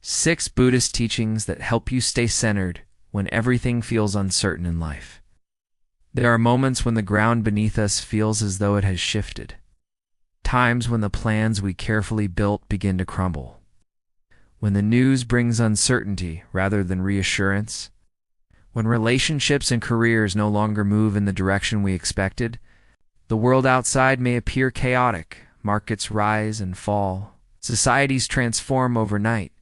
6 Buddhist teachings that help you stay centered when everything feels uncertain in life. There are moments when the ground beneath us feels as though it has shifted. Times when the plans we carefully built begin to crumble. When the news brings uncertainty rather than reassurance. When relationships and careers no longer move in the direction we expected. The world outside may appear chaotic. Markets rise and fall. Societies transform overnight.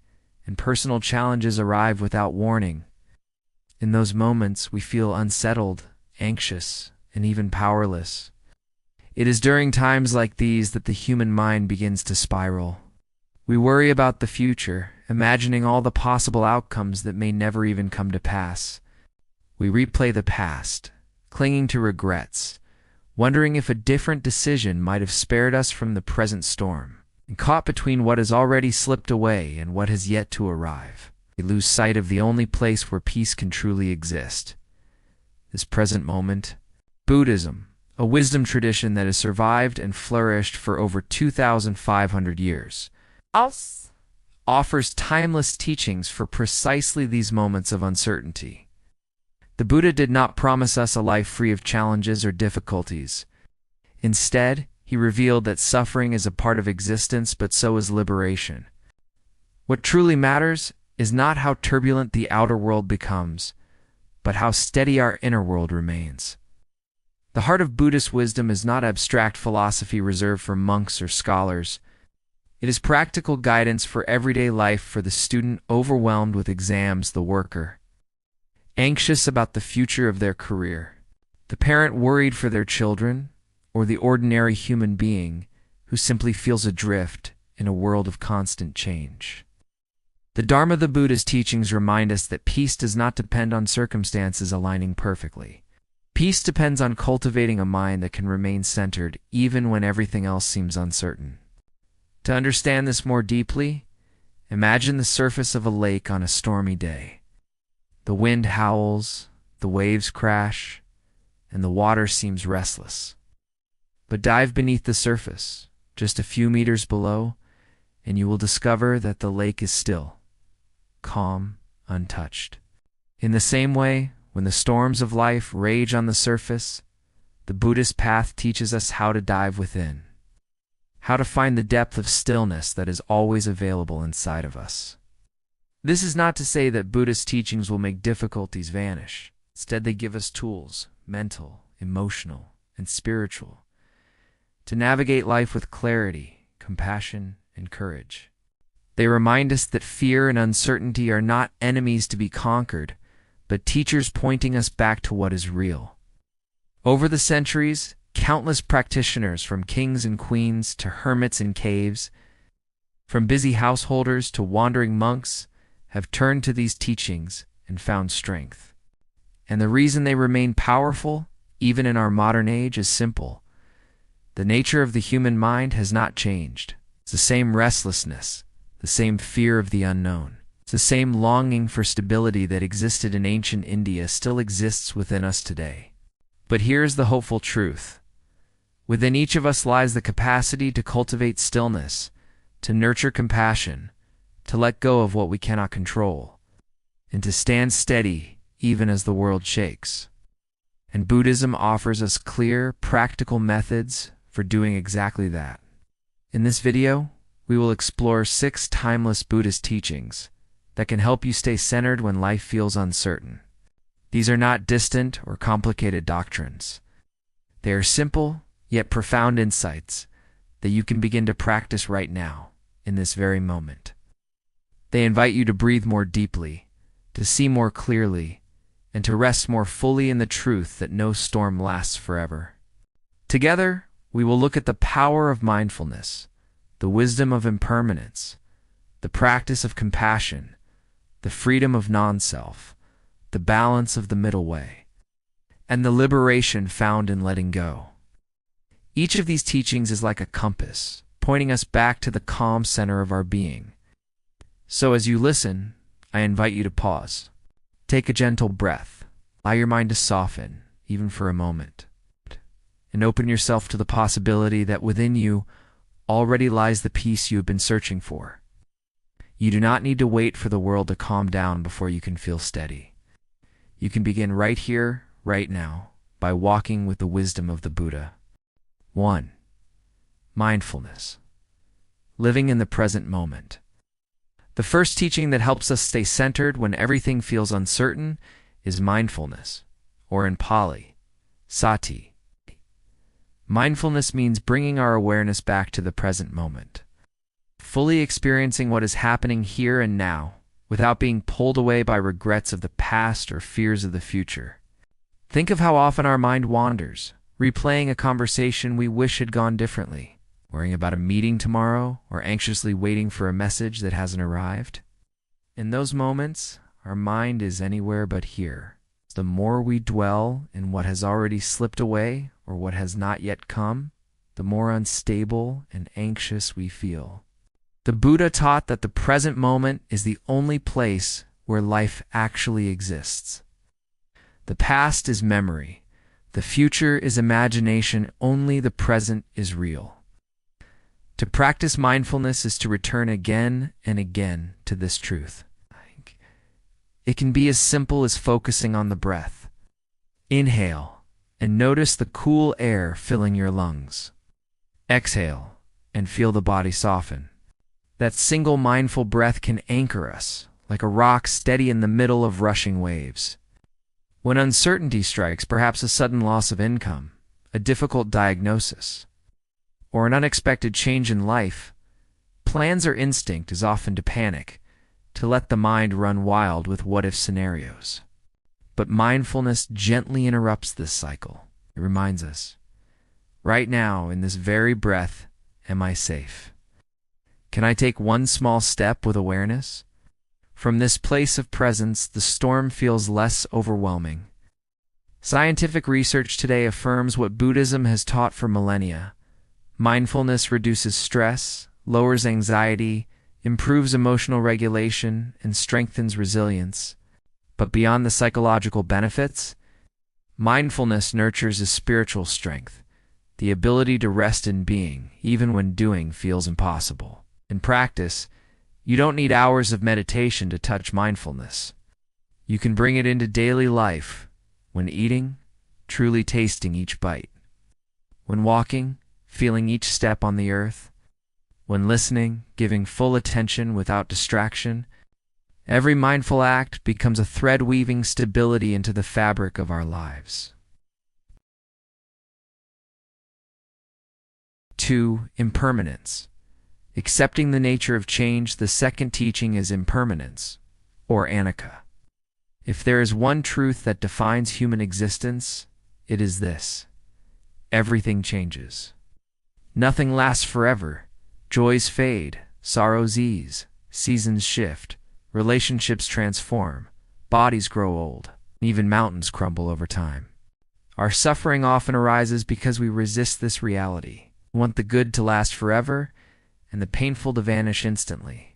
And personal challenges arrive without warning. In those moments, we feel unsettled, anxious, and even powerless. It is during times like these that the human mind begins to spiral. We worry about the future, imagining all the possible outcomes that may never even come to pass. We replay the past, clinging to regrets, wondering if a different decision might have spared us from the present storm. And caught between what has already slipped away and what has yet to arrive, we lose sight of the only place where peace can truly exist. This present moment. Buddhism, a wisdom tradition that has survived and flourished for over 2,500 years, offers timeless teachings for precisely these moments of uncertainty. The Buddha did not promise us a life free of challenges or difficulties. Instead, he revealed that suffering is a part of existence, but so is liberation. What truly matters is not how turbulent the outer world becomes, but how steady our inner world remains. The heart of Buddhist wisdom is not abstract philosophy reserved for monks or scholars. It is practical guidance for everyday life, for the student overwhelmed with exams, the worker anxious about the future of their career, the parent worried for their children, or the ordinary human being who simply feels adrift in a world of constant change. The Dharma of the Buddha's teachings remind us that peace does not depend on circumstances aligning perfectly. Peace depends on cultivating a mind that can remain centered even when everything else seems uncertain. To understand this more deeply, imagine the surface of a lake on a stormy day. The wind howls, the waves crash, and the water seems restless. But dive beneath the surface, just a few meters below, and you will discover that the lake is still, calm, untouched. In the same way, when the storms of life rage on the surface, the Buddhist path teaches us how to dive within, how to find the depth of stillness that is always available inside of us. This is not to say that Buddhist teachings will make difficulties vanish. Instead, they give us tools, mental, emotional, and spiritual, to navigate life with clarity, compassion, and courage. They remind us that fear and uncertainty are not enemies to be conquered, but teachers pointing us back to what is real. Over the centuries, countless practitioners, from kings and queens to hermits in caves, from busy householders to wandering monks, have turned to these teachings and found strength. And the reason they remain powerful, even in our modern age, is simple. The nature of the human mind has not changed. It's the same restlessness, the same fear of the unknown. It's the same longing for stability that existed in ancient India still exists within us today. But here's the hopeful truth. Within each of us lies the capacity to cultivate stillness, to nurture compassion, to let go of what we cannot control, and to stand steady even as the world shakes. And Buddhism offers us clear, practical methods for doing exactly that. In this video, we will explore 6 timeless Buddhist teachings that can help you stay centered when life feels uncertain. These are not distant or complicated doctrines. They are simple, yet profound insights that you can begin to practice right now, in this very moment. They invite you to breathe more deeply, to see more clearly, and to rest more fully in the truth that no storm lasts forever. Together, we will look at the power of mindfulness, the wisdom of impermanence, the practice of compassion, the freedom of non-self, the balance of the middle way, and the liberation found in letting go. Each of these teachings is like a compass, pointing us back to the calm center of our being. So as you listen, I invite you to pause. Take a gentle breath. Allow your mind to soften, even for a moment. And open yourself to the possibility that within you already lies the peace you have been searching for. You do not need to wait for the world to calm down before you can feel steady. You can begin right here, right now, by walking with the wisdom of the Buddha. 1. Mindfulness. Living in the present moment. The first teaching that helps us stay centered when everything feels uncertain is mindfulness, or in Pali, sati. Mindfulness means bringing our awareness back to the present moment, fully experiencing what is happening here and now, without being pulled away by regrets of the past or fears of the future. Think of how often our mind wanders, replaying a conversation we wish had gone differently, worrying about a meeting tomorrow, or anxiously waiting for a message that hasn't arrived. In those moments, our mind is anywhere but here. The more we dwell in what has already slipped away or what has not yet come, the more unstable and anxious we feel. The Buddha taught that the present moment is the only place where life actually exists. The past is memory. The future is imagination. Only the present is real. To practice mindfulness is to return again and again to this truth. It can be as simple as focusing on the breath. Inhale and notice the cool air filling your lungs. Exhale and feel the body soften. That single mindful breath can anchor us, like a rock steady in the middle of rushing waves. When uncertainty strikes, perhaps a sudden loss of income, a difficult diagnosis, or an unexpected change in life, plans or instinct is often to panic, to let the mind run wild with what-if scenarios. But mindfulness gently interrupts this cycle. It reminds us, right now, in this very breath, am I safe? Can I take one small step with awareness? From this place of presence, the storm feels less overwhelming. Scientific research today affirms what Buddhism has taught for millennia. Mindfulness reduces stress, lowers anxiety, improves emotional regulation, and strengthens resilience. But beyond the psychological benefits, mindfulness nurtures a spiritual strength, the ability to rest in being, even when doing feels impossible. In practice, you don't need hours of meditation to touch mindfulness. You can bring it into daily life, when eating, truly tasting each bite. When walking, feeling each step on the earth. When listening, giving full attention without distraction. Every mindful act becomes a thread weaving stability into the fabric of our lives. 2. Impermanence. Accepting the nature of change. The second teaching is impermanence, or anicca. If there is one truth that defines human existence, it is this: everything changes. Nothing lasts forever. Joys fade, sorrows ease, seasons shift, relationships transform, bodies grow old, and even mountains crumble over time. Our suffering often arises because we resist this reality. We want the good to last forever and the painful to vanish instantly.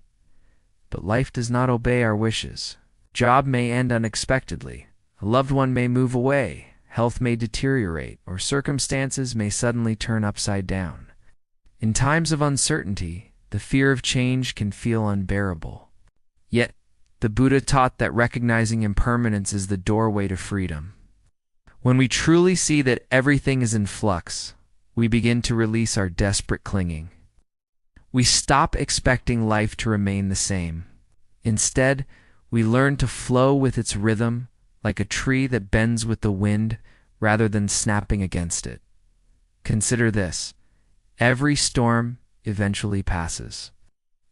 But life does not obey our wishes. Job may end unexpectedly, a loved one may move away, health may deteriorate, or circumstances may suddenly turn upside down. In times of uncertainty, the fear of change can feel unbearable. Yet, the Buddha taught that recognizing impermanence is the doorway to freedom. When we truly see that everything is in flux, we begin to release our desperate clinging. We stop expecting life to remain the same. Instead, we learn to flow with its rhythm, like a tree that bends with the wind rather than snapping against it. Consider this: every storm eventually passes.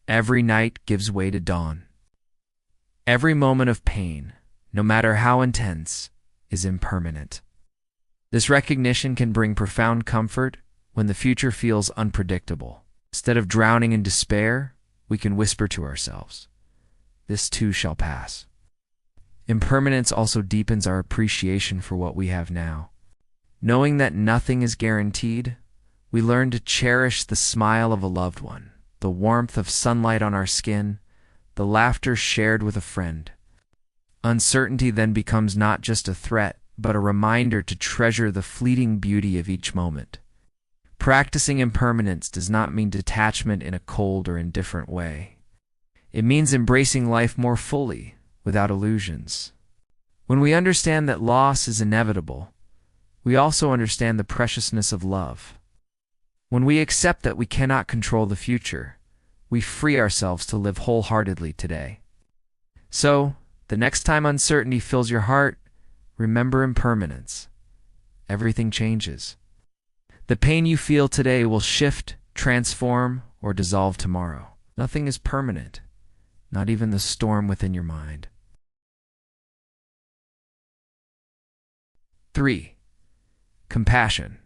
Every night gives way to dawn. Every moment of pain, no matter how intense, is impermanent. This recognition can bring profound comfort when the future feels unpredictable. Instead of drowning in despair, we can whisper to ourselves, "This too shall pass." Impermanence also deepens our appreciation for what we have now. Knowing that nothing is guaranteed, we learn to cherish the smile of a loved one, the warmth of sunlight on our skin, the laughter shared with a friend. Uncertainty then becomes not just a threat, but a reminder to treasure the fleeting beauty of each moment. Practicing impermanence does not mean detachment in a cold or indifferent way. It means embracing life more fully, without illusions. When we understand that loss is inevitable, we also understand the preciousness of love. When we accept that we cannot control the future, we free ourselves to live wholeheartedly today. So, the next time uncertainty fills your heart, remember impermanence. Everything changes. The pain you feel today will shift, transform, or dissolve tomorrow. Nothing is permanent, not even the storm within your mind. 3. Compassion.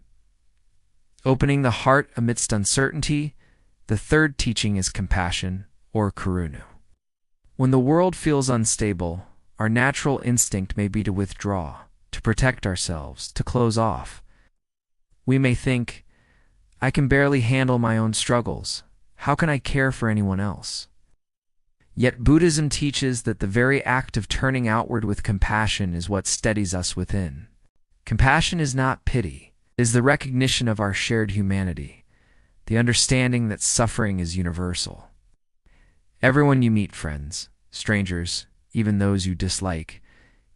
Opening the heart amidst uncertainty, the third teaching is compassion, or karuna. When the world feels unstable, our natural instinct may be to withdraw, to protect ourselves, to close off. We may think, I can barely handle my own struggles. How can I care for anyone else? Yet Buddhism teaches that the very act of turning outward with compassion is what steadies us within. Compassion is not pity. It is the recognition of our shared humanity, the understanding that suffering is universal. Everyone you meet, friends, strangers, even those you dislike,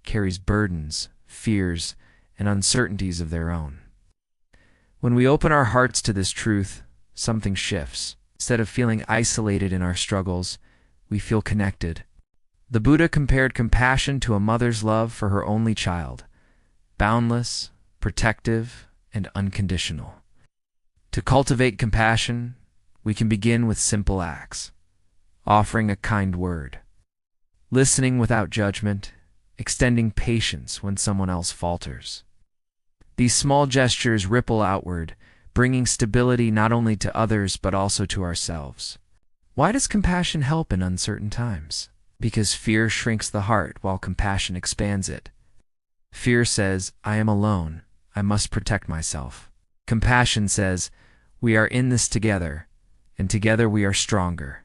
carries burdens, fears, and uncertainties of their own. When we open our hearts to this truth, something shifts. Instead of feeling isolated in our struggles, we feel connected. The Buddha compared compassion to a mother's love for her only child, boundless, protective, and unconditional. To cultivate compassion, we can begin with simple acts, offering a kind word, listening without judgment, extending patience when someone else falters. These small gestures ripple outward, bringing stability not only to others but also to ourselves. Why does compassion help in uncertain times? Because fear shrinks the heart while compassion expands it. Fear says, I am alone, I must protect myself. Compassion says, we are in this together, and together we are stronger.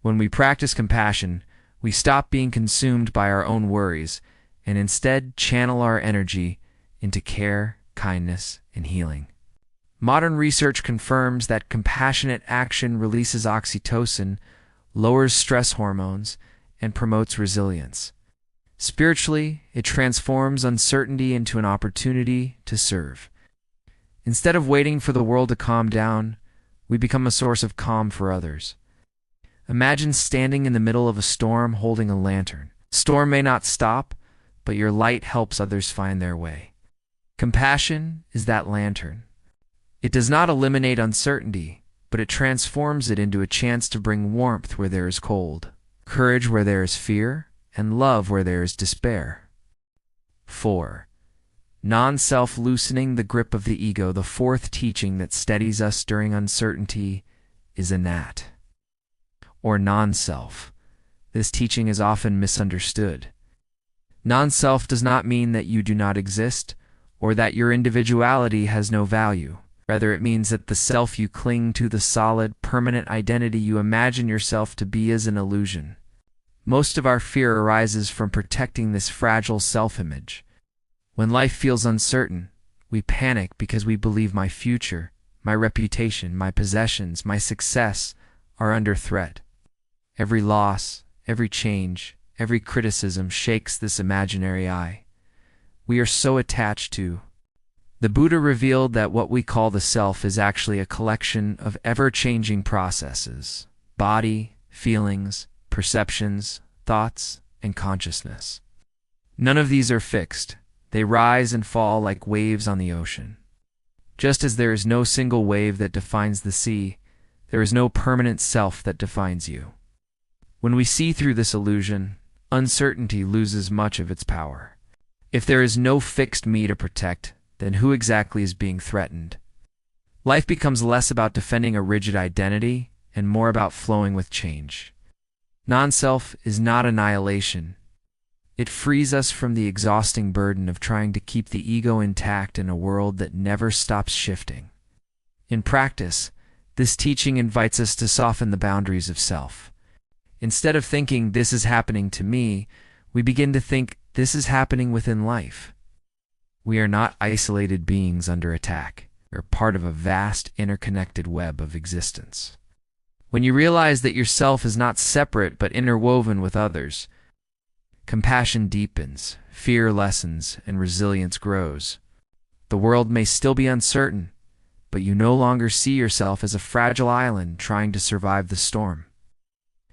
When we practice compassion, we stop being consumed by our own worries and instead channel our energy into care, kindness, and healing. Modern research confirms that compassionate action releases oxytocin, lowers stress hormones, and promotes resilience. Spiritually, it transforms uncertainty into an opportunity to serve. Instead of waiting for the world to calm down, we become a source of calm for others. Imagine standing in the middle of a storm holding a lantern. The storm may not stop, but your light helps others find their way. Compassion is that lantern. It does not eliminate uncertainty, but it transforms it into a chance to bring warmth where there is cold, courage where there is fear, and love where there is despair. 4. Non-self, loosening the grip of the ego. The fourth teaching that steadies us during uncertainty is anat, or non-self. This teaching is often misunderstood. Non-self does not mean that you do not exist, or that your individuality has no value. Rather, it means that the self you cling to, the solid, permanent identity you imagine yourself to be, is an illusion. Most of our fear arises from protecting this fragile self-image. When life feels uncertain, we panic because we believe my future, my reputation, my possessions, my success are under threat. Every loss, every change, every criticism shakes this imaginary I. We are so attached to. The Buddha revealed that what we call the self is actually a collection of ever-changing processes: body, feelings, perceptions, thoughts, and consciousness. None of these are fixed. They rise and fall like waves on the ocean. Just as there is no single wave that defines the sea, there is no permanent self that defines you. When we see through this illusion, uncertainty loses much of its power. If there is no fixed me to protect, then who exactly is being threatened? Life becomes less about defending a rigid identity and more about flowing with change. Non-self is not annihilation. It frees us from the exhausting burden of trying to keep the ego intact in a world that never stops shifting. In practice, this teaching invites us to soften the boundaries of self. Instead of thinking, this is happening to me, we begin to think, this is happening within life. We are not isolated beings under attack. We are part of a vast, interconnected web of existence. When you realize that yourself is not separate but interwoven with others, compassion deepens, fear lessens, and resilience grows. The world may still be uncertain, but you no longer see yourself as a fragile island trying to survive the storm.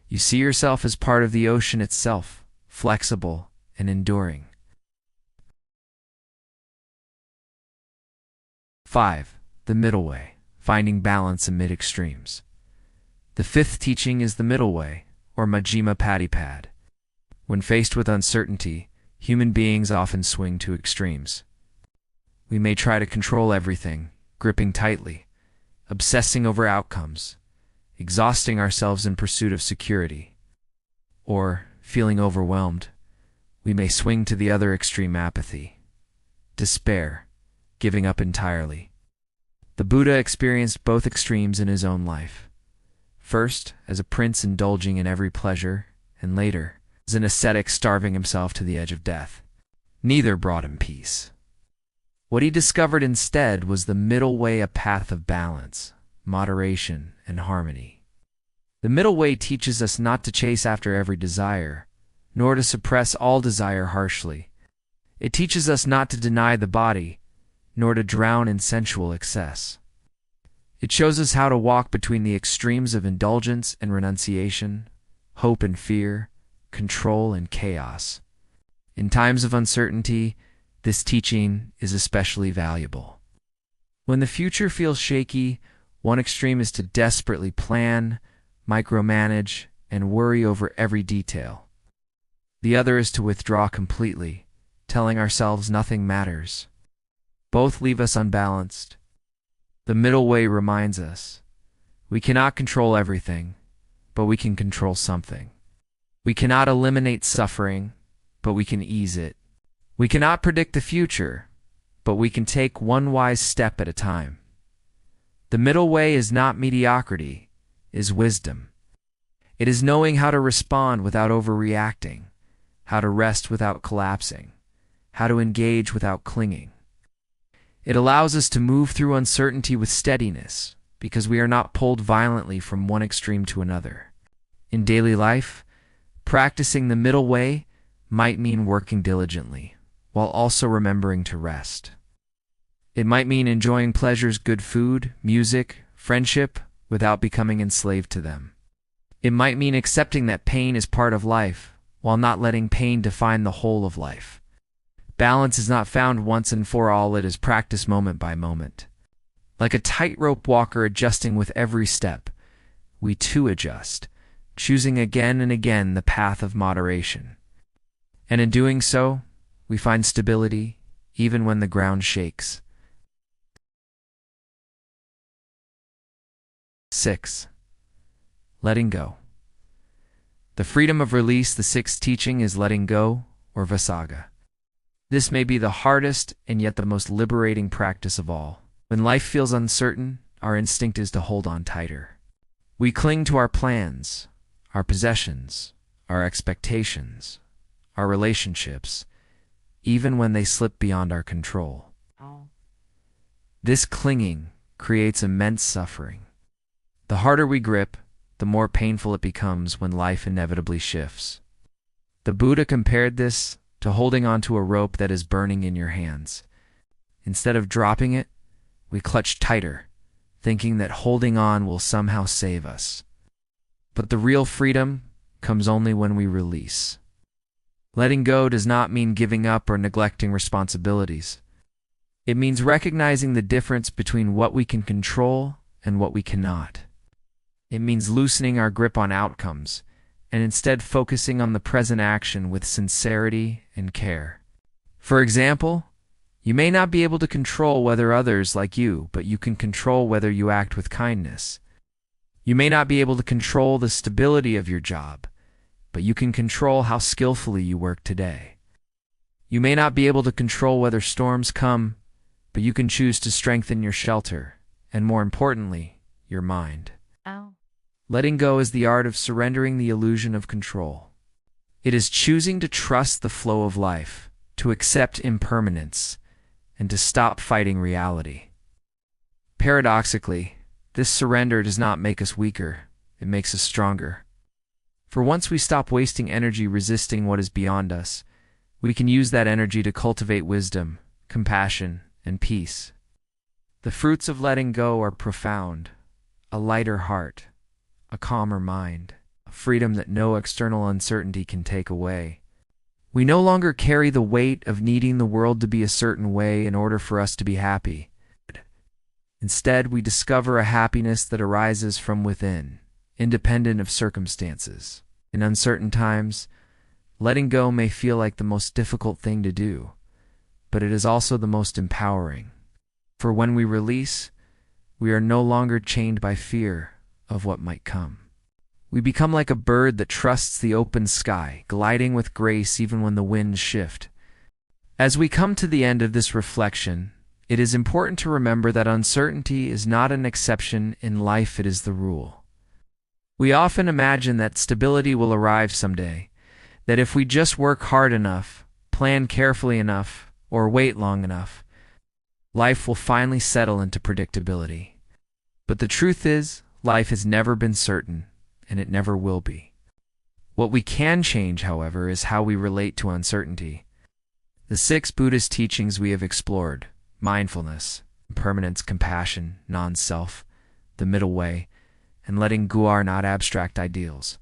You see yourself as part of the ocean itself, flexible and enduring. 5. The middle way, finding balance amid extremes. The fifth teaching is the middle way, or Majjhima Patipad. When faced with uncertainty, human beings often swing to extremes. We may try to control everything, gripping tightly, obsessing over outcomes, exhausting ourselves in pursuit of security. Or, feeling overwhelmed, we may swing to the other extreme: apathy, despair, giving up entirely. The Buddha experienced both extremes in his own life. First, as a prince indulging in every pleasure, and later, as an ascetic starving himself to the edge of death. Neither brought him peace. What he discovered instead was the middle way, a path of balance, moderation, and harmony. The middle way teaches us not to chase after every desire, nor to suppress all desire harshly. It teaches us not to deny the body, nor to drown in sensual excess. It shows us how to walk between the extremes of indulgence and renunciation, hope and fear, control and chaos. In times of uncertainty, this teaching is especially valuable. When the future feels shaky, one extreme is to desperately plan, micromanage, and worry over every detail. The other is to withdraw completely, telling ourselves nothing matters. Both leave us unbalanced. The middle way reminds us, we cannot control everything, but we can control something. We cannot eliminate suffering, but we can ease it. We cannot predict the future, but we can take one wise step at a time. The middle way is not mediocrity, it is wisdom. It is knowing how to respond without overreacting, how to rest without collapsing, how to engage without clinging. It allows us to move through uncertainty with steadiness, because we are not pulled violently from one extreme to another. In daily life, practicing the middle way might mean working diligently, while also remembering to rest. It might mean enjoying pleasures, good food, music, friendship, without becoming enslaved to them. It might mean accepting that pain is part of life, while not letting pain define the whole of life. Balance is not found once and for all, it is practiced moment by moment. Like a tightrope walker adjusting with every step, we too adjust, choosing again and again the path of moderation. And in doing so, we find stability, even when the ground shakes. 6. Letting go. The freedom of release, the sixth teaching, is letting go, or Vasaga. This may be the hardest and yet the most liberating practice of all. When life feels uncertain, our instinct is to hold on tighter. We cling to our plans, our possessions, our expectations, our relationships, even when they slip beyond our control. This clinging creates immense suffering. The harder we grip, the more painful it becomes when life inevitably shifts. The Buddha compared this to holding onto a rope that is burning in your hands. Instead of dropping it, we clutch tighter, thinking that holding on will somehow save us. But the real freedom comes only when we release. Letting go does not mean giving up or neglecting responsibilities. It means recognizing the difference between what we can control and what we cannot. It means loosening our grip on outcomes and instead focusing on the present action with sincerity and care. For example, you may not be able to control whether others like you, but you can control whether you act with kindness. You may not be able to control the stability of your job, but you can control how skillfully you work today. You may not be able to control whether storms come, but you can choose to strengthen your shelter, and more importantly, your mind. Letting go is the art of surrendering the illusion of control. It is choosing to trust the flow of life, to accept impermanence, and to stop fighting reality. Paradoxically, this surrender does not make us weaker, it makes us stronger. For once we stop wasting energy resisting what is beyond us, we can use that energy to cultivate wisdom, compassion, and peace. The fruits of letting go are profound: a lighter heart, a calmer mind, a freedom that no external uncertainty can take away. We no longer carry the weight of needing the world to be a certain way in order for us to be happy. Instead, we discover a happiness that arises from within, independent of circumstances. In uncertain times, letting go may feel like the most difficult thing to do, but it is also the most empowering. For when we release, we are no longer chained by fear of what might come. We become like a bird that trusts the open sky, gliding with grace even when the winds shift. As we come to the end of this reflection, it is important to remember that uncertainty is not an exception in life, it is the rule. We often imagine that stability will arrive someday, that if we just work hard enough, plan carefully enough, or wait long enough, life will finally settle into predictability. But the truth is, life has never been certain, and it never will be. What we can change, however, is how we relate to uncertainty. The 6 Buddhist teachings we have explored: mindfulness, impermanence, compassion, non-self, the middle way, and letting go are not abstract ideals.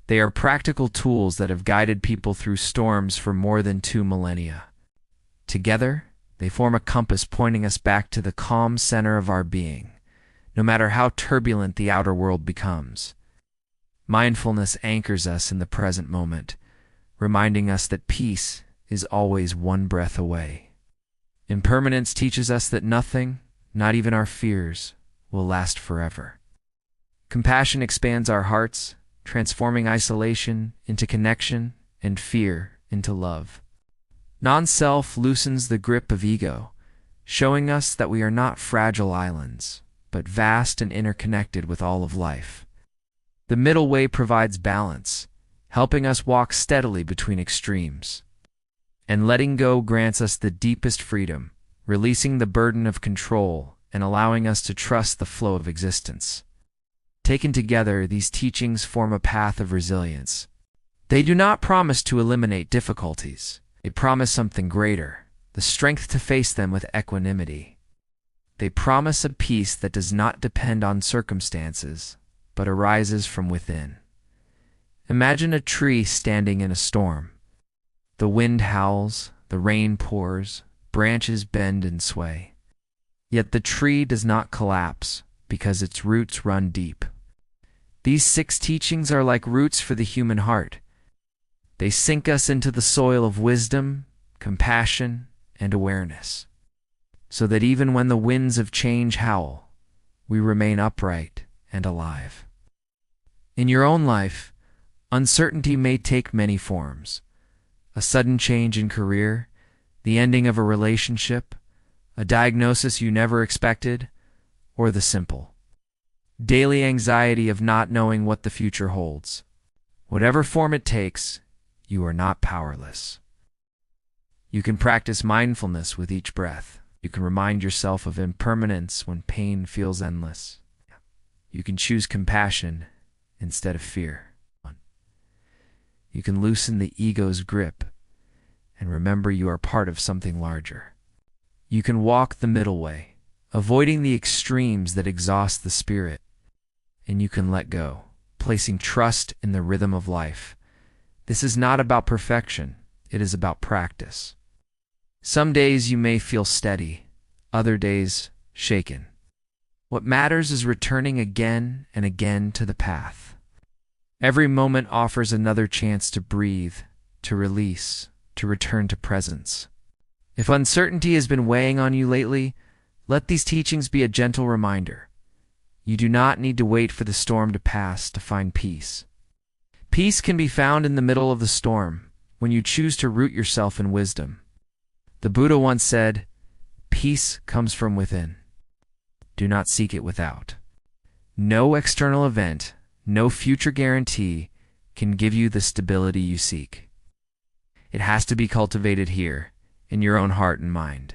They are practical tools that have guided people through storms for more than 2 millennia. Together, they form a compass pointing us back to the calm center of our being, no matter how turbulent the outer world becomes. Mindfulness anchors us in the present moment, reminding us that peace is always one breath away. Impermanence teaches us that nothing, not even our fears, will last forever. Compassion expands our hearts, transforming isolation into connection and fear into love. Non-self loosens the grip of ego, showing us that we are not fragile islands, but vast and interconnected with all of life. The middle way provides balance, helping us walk steadily between extremes. And letting go grants us the deepest freedom, releasing the burden of control and allowing us to trust the flow of existence. Taken together, these teachings form a path of resilience. They do not promise to eliminate difficulties. They promise something greater, the strength to face them with equanimity. They promise a peace that does not depend on circumstances, but arises from within. Imagine a tree standing in a storm. The wind howls, the rain pours, branches bend and sway. Yet the tree does not collapse because its roots run deep. These 6 teachings are like roots for the human heart. They sink us into the soil of wisdom, compassion, and awareness, so that even when the winds of change howl, we remain upright and alive. In your own life, uncertainty may take many forms: a sudden change in career, the ending of a relationship, a diagnosis you never expected, or the simple, daily anxiety of not knowing what the future holds. Whatever form it takes, you are not powerless. You can practice mindfulness with each breath. You can remind yourself of impermanence when pain feels endless. You can choose compassion instead of fear. You can loosen the ego's grip and remember you are part of something larger. You can walk the middle way, avoiding the extremes that exhaust the spirit. And you can let go, placing trust in the rhythm of life. This is not about perfection, it is about practice. Some days you may feel steady, other days shaken. What matters is returning again and again to the path. Every moment offers another chance to breathe, to release, to return to presence. If uncertainty has been weighing on you lately, let these teachings be a gentle reminder. You do not need to wait for the storm to pass to find peace. Peace can be found in the middle of the storm, when you choose to root yourself in wisdom. The Buddha once said, "Peace comes from within. Do not seek it without." No external event, no future guarantee can give you the stability you seek. It has to be cultivated here, in your own heart and mind.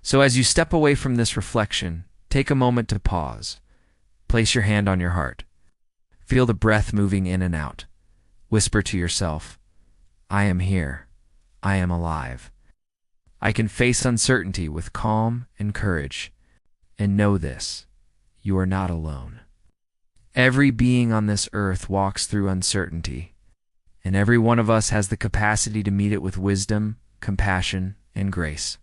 So as you step away from this reflection, take a moment to pause. Place your hand on your heart. Feel the breath moving in and out. Whisper to yourself, I am here. I am alive. I can face uncertainty with calm and courage. And know this, you are not alone. Every being on this earth walks through uncertainty, and every one of us has the capacity to meet it with wisdom, compassion, and grace.